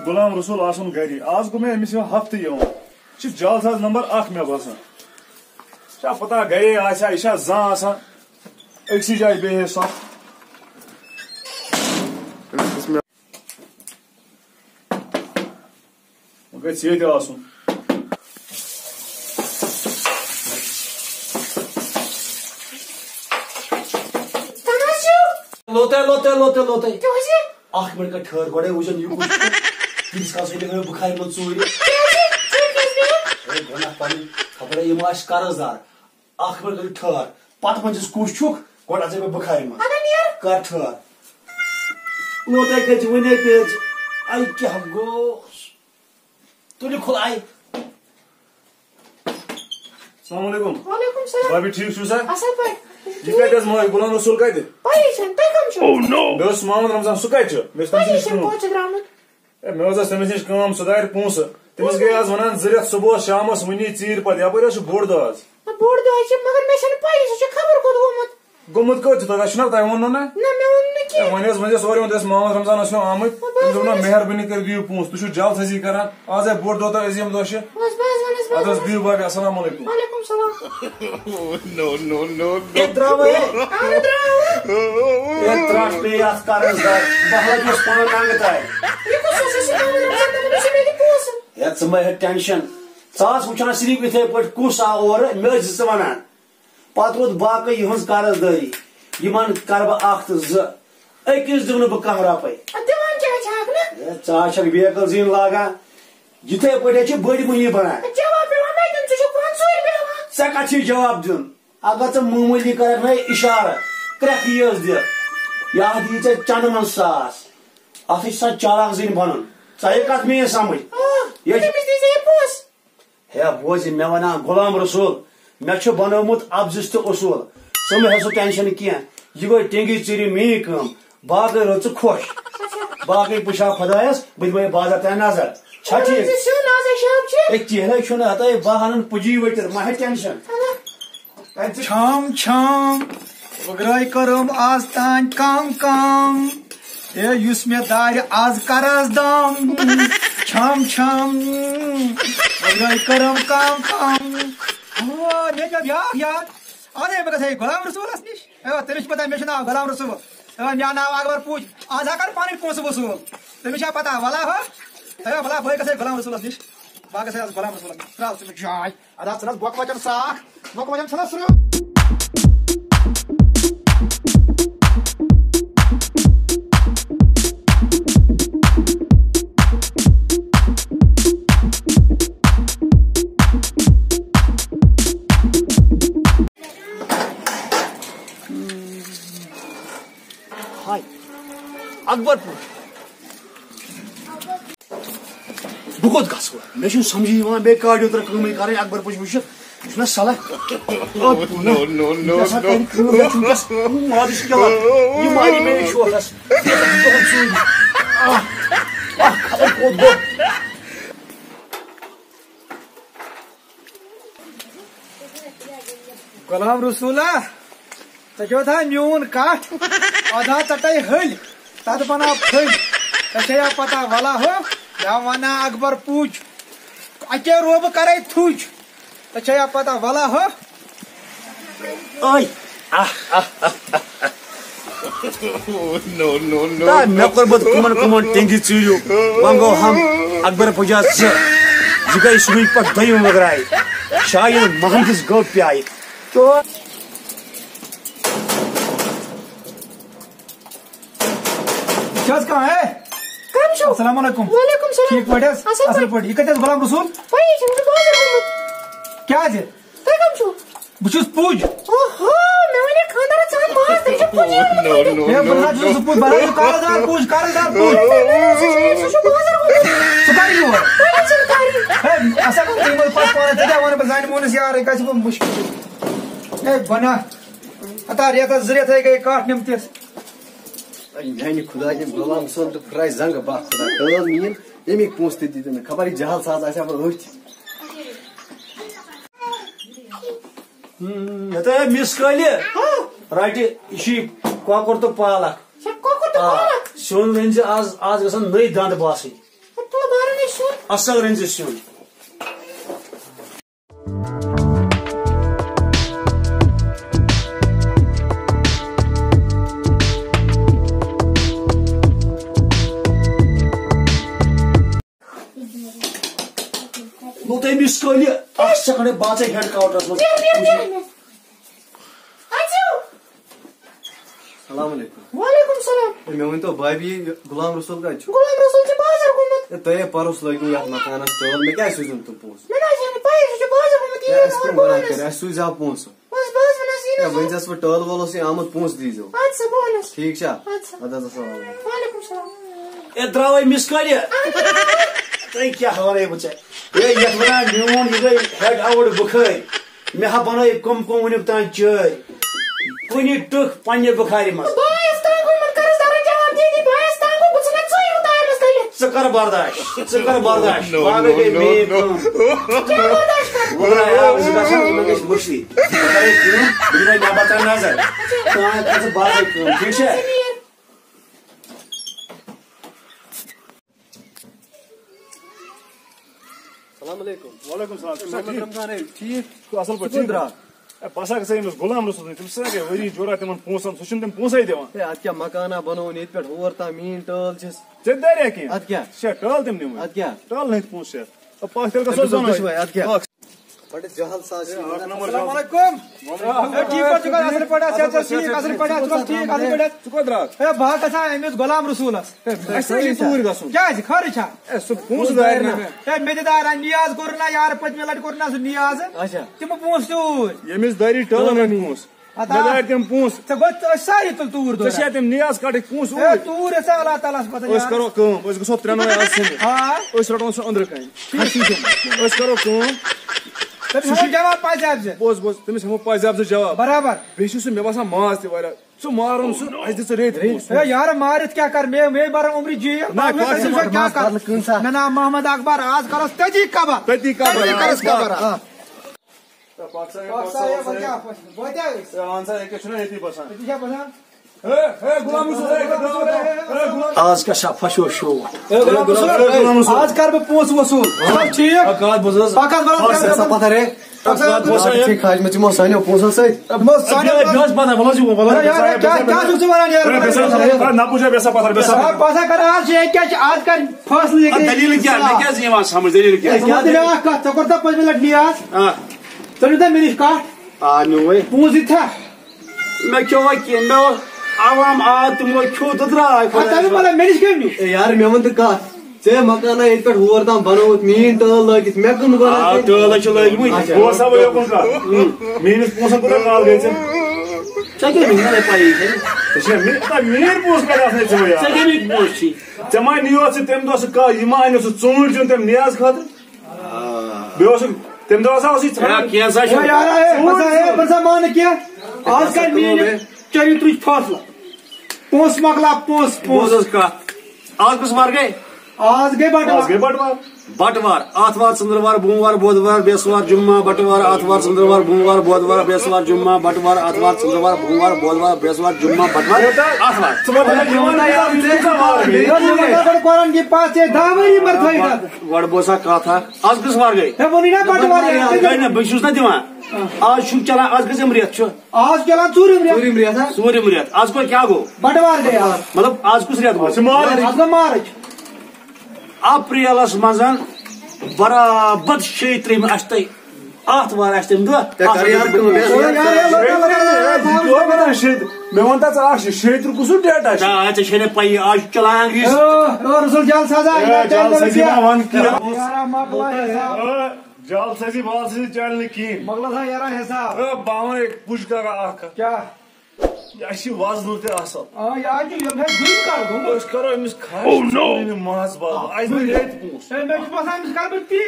غلام رسول آسن گری آز گو میں امس ہفتہ یہ جال ساز نمبر 1 مے باسان کیا پتہ گرے آسا یہ زان آسان اکسی جائے بے سخ گھس یہ آسن لوتے اخ منٹ کا ٹھہر گوڑے وچن یہ کچھ تیس کا سے لگے بخاری من ژوٗرِ گنا پانی خبر یہ ماش قرض دار اخ منٹ کا ٹھہر پت من جس کچھ چھک گوڑا سے بخاری من کر ٹھہر لوتے کچ ونے پیج ائی کیا گو تو کھلائی. السلام علیکم. وعلیکم السلام. بھابی ٹھیک چھو سا؟ اصل پٲٹھۍ. یہ کتہِ ماے غلام رسول کتہِ؟ پایی چھنہٕ تُہۍ کم چھِو؟ مےٚ اوس محمد رمضان سُہ کتہِ چھُ؟ مےٚ ٲس تٔمِس پایی نِش چھنہٕ کٲم. پوٚت چھُ درٛامُت. مےٚ حظ ٲس تٔمِس نِش کٲم سُہ دارِ پونٛسہٕ تٔمِس گٔے آز ونان 2 رٮ۪تھ صبحس شامس وٕنی ژیٖرۍ پتہٕ یپٲرۍ حظ چھُ بوٚڑ دۄہ آز. بوٚڑ دۄہ چھُ مگر مےٚ چھنہٕ پایی سُہ چھُ خبر کوٚت گوٚمُت. گوٚمُت کوٚت چھُ تۄہہِ چھُنہ تۄہہِ ووٚنوُ نہ؟ نہ مےٚ ووٚن نہٕ کینٛہہ. وۄنۍ حظ ؤنۍ سورُے ووٚن محمد رمضان ٲسۍ مےٚ آمٕتۍ تٔمۍ دوٚپ نہ مہربٲنی کٔرِتھ دِیِو پونٛسہٕ تُہۍ چھِو جلد ہزی کران آز ہے بوٚڑ دۄہ تہٕ عظیٖم دۄہ چھُ. اَدٕ حظ بِہِو باقٕے السلام علیکم. وعلیکم السلام. یہ تراش پے اس قرض دار بہت اس پان ننگ تاے یہ کُس چھُ سُہ مےٚ دِ پونٛسہٕ. ہے ژٕ مہ ہیٚکھ ٹینشن ژاس وٕچھان صرف یِتھے پٲٹھۍ کُس آو اورٕ مےٚ ٲسۍ ژٕ ونان پتہٕ روٗد باقٕے یِہٕنٛز قرض دٲری یِمن کرٕ بہٕ 1 تہٕ 2 أکِس دِمہٕ نہٕ بہٕ کانٛہہ رۄپے. دِوان کیٛاہ چھکھ نہٕ؟ ژٕ چھکھ بیکل زیٖن لاگان یِتھے پٲٹھۍ چھِ بٔڑۍ مٔہنی بنان. جواب پیوان مےٚ دیُن ژٕ چھُکھ 500 بیٚہوان. ژےٚ کتھ چھُے جواب دیُن اگر ژٕ معموٗلی کرکھ نہ اِشارٕ کرٛٮ۪کھ ییٖژ دِتھ یا دِیی ژےٚ چندٕ منٛز 1,000 اتھ چھِ سا چالاک زٔنۍ بنُن ژٕ یہِ کتھ میٲنۍ سمجھ. تٔمِس دی زِ یہِ پونٛسہٕ. ہے بوزِ مےٚ ونان غلام رسول مےٚ چھُ بنومُت ابزِس تہٕ اصوٗل ژٕ مہ ہےٚ سُہ ٹینشن کینٛہہ یہِ گوٚو ٹینگی ژیٖرِ میٛٲنۍ کٲم باقٕے روٗد ژٕ خۄش باقٕے پُشاو خۄدایس بہٕ دِمے بازر تانۍ نظر چھا ٹھیٖک. أتی ہے چھُنہٕ ہتاے 2 انن پُجی ؤٹِتھ مہ ہےٚ ٹینشن. چھام چھام وگراے کرم آز تان کام اے یُس مےٚ دارِ آز قرض دام چھام چھام وگراے کرم کام مےٚ چھُ بیاکھ یاد اَدے بہٕ گژھے غلام رسولس نِش تٔمِس چھِ پتہ مےٚ چھُ ناو غلام رسول مےٚ ناو اکبر پوٗج آز ہا کر پنٕنۍ پونٛسہٕ وصوٗل تٔمِس چھا پتہ ولا ہو بلا بہٕ گژھے غلام رسولس نِش بہٕ گژھے آز غلام رسولس نِش ترٛاو ژٕ مےٚ جاے اَدٕ حظ ژھٕنس بۄکہٕ وچن ساکھ بۄکہٕ وچن ژھٕنس سرٛو. اکبر پوٗج بہٕ کوٚت گژھٕ مےٚ چھُنہٕ سمجھی یِوان بیٚیہِ کاڈیو ترٛےٚ کٲمٕے کرٕنۍ اکبر پوٗج وٕچھِتھ یہِ چھُنہ صلح مادٕ کِلر یہِ مارِ مےٚ شوقس کوٚت گوٚو. غلام رسولہ ژےٚ چھُوا تھاوان میون کٹھ ادا ژٹے ہلۍ تتھ بناو پھٔلۍ ژےٚ چھےٚ یا پتہ ولا ہو مےٚ ونان اکبر پوٗج اکے روبہٕ کرے تھُج ژےٚ چھےٚ یا پتہ ولا ہو. مےٚ کوٚرمُت کٕمن ٹینگی ژیٖرِو وۄنۍ گوٚو ہم اکبر پوٗجا 2 یہِ گٔے صُبحٕکۍ پٮ۪ٹھ دوٚیِم وگراے شاید محمدس گوٚو پیایہِ تو حظ کانٛہہ ہے کم چھِو؟ السلام علیکم. وعلیکم السلام. ٹھیٖک پٲٹھۍ حظ اصل پٲٹھۍ یہِ کتہِ حظ غلام رسول پایی چھنہٕ مےٚ بازر گوٚمُت. کیٛازِ تُہۍ کم چھِو؟ بہٕ چھُس پوٗج. اوہو مےٚ ونے خانٛدارس ژٕ ان ماز تٔمۍ چھُ پُجی ہے بہٕ نہ چھُس سُہ پوٗج بہٕ چھُس قرضدار پوٗج قرضدار پوٗج سُہ چھُ بازر گوٚمُت. سُہ کر یور پایی چھنہٕ کَرٕنۍ. ہے اصل تٔمۍ ووٚن پتہٕ پانس ژےٚ کیٛاہ وَنہٕ بہٕ زانہِ مونس یارے گژھِ بہٕ مُشکل ہے بنا ہتا رٮ۪تس 2 رٮ۪تھے گٔے کٹھ نِمتِس. میانہِ خۄداے غلام صٲب تہٕ پھٕراے زنٛگہٕ بکھ خۄدا کٲم میٲنۍ ییٚمِکۍ پونٛسہٕ تہِ دِتۍ مےٚ خبر یہِ جہل ساز آسیا بہٕ أتھۍ. مِس کٲلہِ رٹہِ یہِ چھُے کۄکُر تہٕ پالک سیُن رٔنۍ زِ آز گژھن نٔے دنٛد باسٕنۍ. اصل رنز سیون گو تمس کل سکنے باچے ہیڈ کاؤنٹرس مز السلام علیکم وعلیکم السلام مے ون تو بھابی غلام رسول کت غلام رسول سے بازار گومت تہ پرس لگو یتھ مکانس ٹول مے کیا سوزن تم پونس میں نہ جانے پائی سے بازار گومت یہ اس کم بنا کر اس سوزا پونس بس بس ونس یہ ون جس ٹول وولس آمد پونس دیزو اچھا بونس ٹھیک چھا اچھا السلام علیکم وعلیکم السلام اے دراوے مس کل تھی کیا ہورے بچے اے یتھ ونان میون یہ گئی ہیڈ آؤٹ بخاری مے ہا بنائی کم کم ونیک تان چائے کنی ٹک پنہ بخاری مز بایس تانگو من کرس دار جواب دی بایس تانگو بچنا چوی ہوتا ہے مستل ژکر برداشت باغ گئی می برداشت کر وغیرہ یا اس کا سب میں کچھ مشتی کرے کیوں مجھے نہ بتا نظر تو کیسے بات ہے ٹھیک ہے السلام علیکم وعلیکم السلام رمضان ٹھیک اصل پہ ٹھیک درا بسا گژھِ أمِس غلام رسول تٔمِس ہسا گٔے ؤری جورا تِمن پونٛسن سُہ چھُنہٕ تِم پونٛسے دِوان ات کیا مکانا بنون یت پہ ہور تا مین ٹول چھس ژےٚ داریا کینٛہہ ات کیا چھا ٹٲل تِم نِمٕتۍ ات کیا ٹٲل نہٕ پونٛسہٕ شیٚتھ پاک تیٚلہِ گژھو زانو ات کیا بڑے جہل ساز السلام علیکم ٹھیک پٲٹھۍ چھُکھا اصل پٲٹھۍ صحت چھا ٹھیک اصل پٲٹھۍ ژٕ چھُکھ ٹھیک اصل پٲٹھۍ ژٕ کوٚت درٛاکھ ہے بہٕ گژھان أمِس غلام رسوٗلس اَسہِ چھُ توٗرۍ گژھُن کیازِ خٲرٕے چھا اے سُہ پونٛسہٕ دارِ نہٕ ہے مےٚ تہِ دارا نیاز کوٚر نا یارٕ پٔتمہِ لٹہِ کوٚر نا سُہ نیاز اچھا تِمو پونٛسہٕ توٗرۍ ییٚمِس دٲری ٹٲلن ہٕنٛدۍ پونٛسہٕ مےٚ دارِ تِم پونٛسہٕ ژےٚ گوٚو أسۍ سارے تُل توٗرۍ ژےٚ چھا دوران تِم نیاز کَڑٕکۍ پونٛسہٕ ہے اوٗرۍ توٗرۍ ٲسۍ اللہ تعالیٰ ہس پتہ أسۍ کرو کٲم أسۍ گژھو ترٛٮ۪نوے آز سٔمِتھ ہاں أسۍ رَٹون سُہ أنٛدرٕ کَنہِ أسۍ کرو کٲم تٔمِس ہٮ۪مو جواب پازیاب زِ بوز بوز تٔمِس ہٮ۪مو پازیاب زٕ جواب برابر بیٚیہِ چھُ سُہ مےٚ باسان ماز تہِ واریاہ ژٕ مارُن سُہ اَسہِ دِ ژٕ رٮ۪تۍ پونٛسہٕ ہے یارٕ مٲرِتھ کیٛاہ کر مے برن عمرِ جیل کیٛاہ کر مےٚ ناو محمد اکبر آز کرس تٔتی قبر تٔتی کرس قبر اہن سا ییٚکیٛاہ چھُنا ییٚتی باسان آز کا شا فشو شو آز کر بہٕ پونٛسہٕ وصوٗل ٹھیٖک پتہ رے کھاج میں تمو سانیو پونسن ست کیٛاہ چھُکھ ژٕ وَنان یارٕ نہ پوٗجا بیسا پتھر بیسا پتہ کر آز چھِ کیٛاہ چھِ آز کر فٲصلہٕ دلیل کیا مےٚ کیٛازِ یِوان سمجھ دلیل کیا بیٛاکھ کتھ ژےٚ کوٚرتھا پٔتمہِ لٹہِ نیاز ژٕ نیوٗتھا مےٚ نِش کٹھ نوے پونٛسہٕ دِتھا مےٚ کھیوٚو وۄنۍ کینٛہہ مےٚ اوس عوام آو تِمو کھیوٚو تہٕ درٛاے تَمہِ مطلب مےٚ نِش کٔمۍ نیوٗ یار مے ون تو کت ژے مکانا یت پہ ہور تام بنوت مین ٹٲل لٲگِتھ مے کٕم گۄڈٕ ٹٲل چھِ لٲگمٕتۍ بوز سا بہٕ یوکُن کتھ میٲنِس پونٛسن کوٗتاہ کال گٔے ژےٚ ژےٚ کیٛاہ مےٚ پایی چھے ژےٚ چھےٚ میٲنۍ پونٛسہٕ کتہِ آسنَے ژےٚ ژےٚ کَمِکۍ پونٛسہٕ چھی ژےٚ ما نِیوتھ ژٕ تمہِ دۄہ سُہ یہِ ما انیو سُہ ژوٗنٛٹھۍ زیُن تمہِ نیاز خٲطرٕ بیٚیہِ اوسُکھ تمہِ دۄہ ہسا اوسُے کینٛژھا چھُ بہٕ مانہٕ کینٛہہ آز کر میٲنۍ چریترٕچ فٲصلہٕ پونٛسہٕ مۄکلا پونٛسہٕ بوز حظ کتھ آز کُس وار گٔے آز گٔے بٹوار بٹوار آتھوار ژٔنٛدٕروار بوموار بودوار بیسوار جمعہ بٹوار آتھوار ژٔنٛدٕروار بوموار بودوار بیسوار جمعہ بٹوار آتھوار ژٔنٛدٕروار بوموار بودوار بیسوار جمعہ بٹوار قرآن کی پاس دہ ؤری مر تھٲیِتھ گۄڈٕ بوز سا کتھ اکھ آز کُس وار گٔے ہے ووٚنُے نا بٹوار گٔے نہ بہٕ چھُس نا دِوان آز چھُ چلان آز کٔژِم رٮ۪تھ چھُ آز چلان ژوٗرِم رٮ۪تھ ژوٗرِم رٮ۪تھ آز کوٚت کیٛاہ گوٚو بٹوار گٔے آز مطلب آز کُس رٮ۪تھ گوٚو آز گوٚو مارٕچ اپریلس منٛز برابر 36 آسہِ تۄہہِ آتھوار آسہِ تمہِ مےٚ ووٚن تا ژٕ اکھ 36 کُسُن ڈیٹ آسہِ دۄہ ژےٚ چھے نہٕ پَیی آز چھُ چلان انگریٖز رسول جل سزا وَن کینٛہہ جال سازی وال سازی چلہِ نہٕ کِہیٖنۍ مۄکلا سا یارا حساب بہٕ وَنے پُش کرا اکھ کتھ کیٛاہ اَسہِ چھِ وزنہٕ تہِ اصل یہِ حظ چھُ یِم ہیٚکہِ کر گوٚمُت أسۍ کرو أمِس خرچ ماز باز اَسہِ نہٕ رٮ۪تۍ پونٛسہٕ مےٚ چھُ باسان أمِس کرٕ بہٕ تی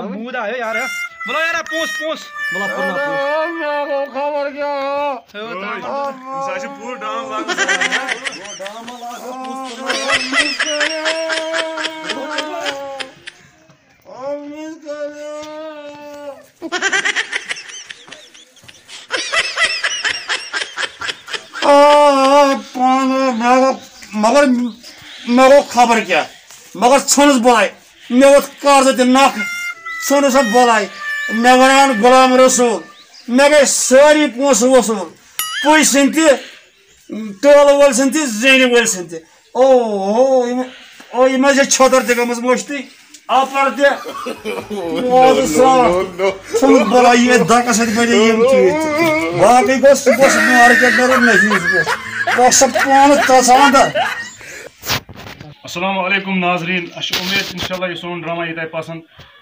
موٗد آیو یارٕ بلا یارا پونس پونس بلا پورنا خبر کیا سا پور ڈام مگر مے گو خبر کیا مگر ژھنس بلاے مے ووت قرض تہ نکھ ژھنس بلاے مے ونان غلام رسول مے گئی ساری پونسہٕ وصوٗل پُج سٕنٛدۍ تہِ ٹٲلہٕ وٲلۍ سٕنٛدۍ تہِ زینہِ وٲلۍ سٕنٛدۍ تہِ او یِم حظ چھِ چھٔتٕر تہِ گٔمٕژ مٔشتٕے اپر تہِ ژھنُکھ بلاے یہِ دکہٕ سۭتۍ بَنے یِم چیٖز تہِ باقٕے گوٚو سُہ گوٚژھ مارکیٹ نیرُن نفیٖس گوٚژھ بہٕ چھُس پانہٕ ژَسان تہٕ السلام علیکم ناظرین امید انشاءاللہ یہ سون ڈرامہ یہ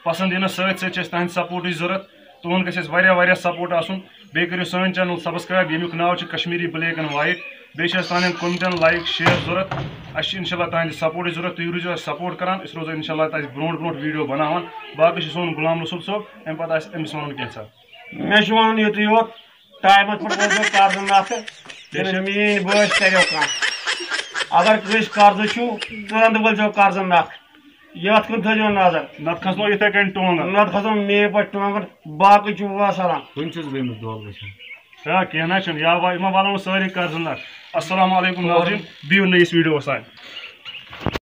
پسند ینس ست تہند سپورٹ ضرورت تہد گھس واریاہ سپورٹ آسن بیٚیہِ کٔرِو سٲنۍ چینل سبسکرائب ییٚمیُک ناو چھُ کشمیری بلیک اینڈ وایٹ بیٚیہِ چھِ اَسہِ تہنٛدٮ۪ن کومنٹن لایک شیر ضرورت اَسہِ چھِ انشاءاللہ تہنٛدِ سپورٹٕچ ضرورت تُہۍ روٗزِو اَسہِ سپورٹ کران أسۍ روزو انشاءاللہ تَتہِ برونٛٹھ ویٖڈیو بناوان باقٕے چھُ سون غلام رسول صٲب اَمہِ پتہٕ آسہِ أمِس وَنُن کینٛژھا مےٚ چھُ وَنُن یُتُے یوت ٹایمس پٮ۪ٹھ وٲتۍزیو قرضہٕ نکھٕ میٛٲنۍ بٲژ کریو کانٛہہ اگر کٲنٛسہِ قرضہٕ چھُو تُرنٛت وٲلۍزیو قرضہٕ نکھٕ یتھ کُن تھٲیزیو نظر نتہٕ کھسنو یِتھے کٔنۍ ٹونٛگن نتہٕ کھسو میٚیہِ پٲٹھۍ ٹونٛگن باقٕے چھُ وسلام کُنہِ چھُس گٔمٕژ دۄل گژھان کینٛہہ نہ چھُنہٕ یا یِمن ونو سٲری قرضہٕ نکھ السلام علیکم ناظریٖن بِہِو نٔیِس ویٖڈیوس تانۍ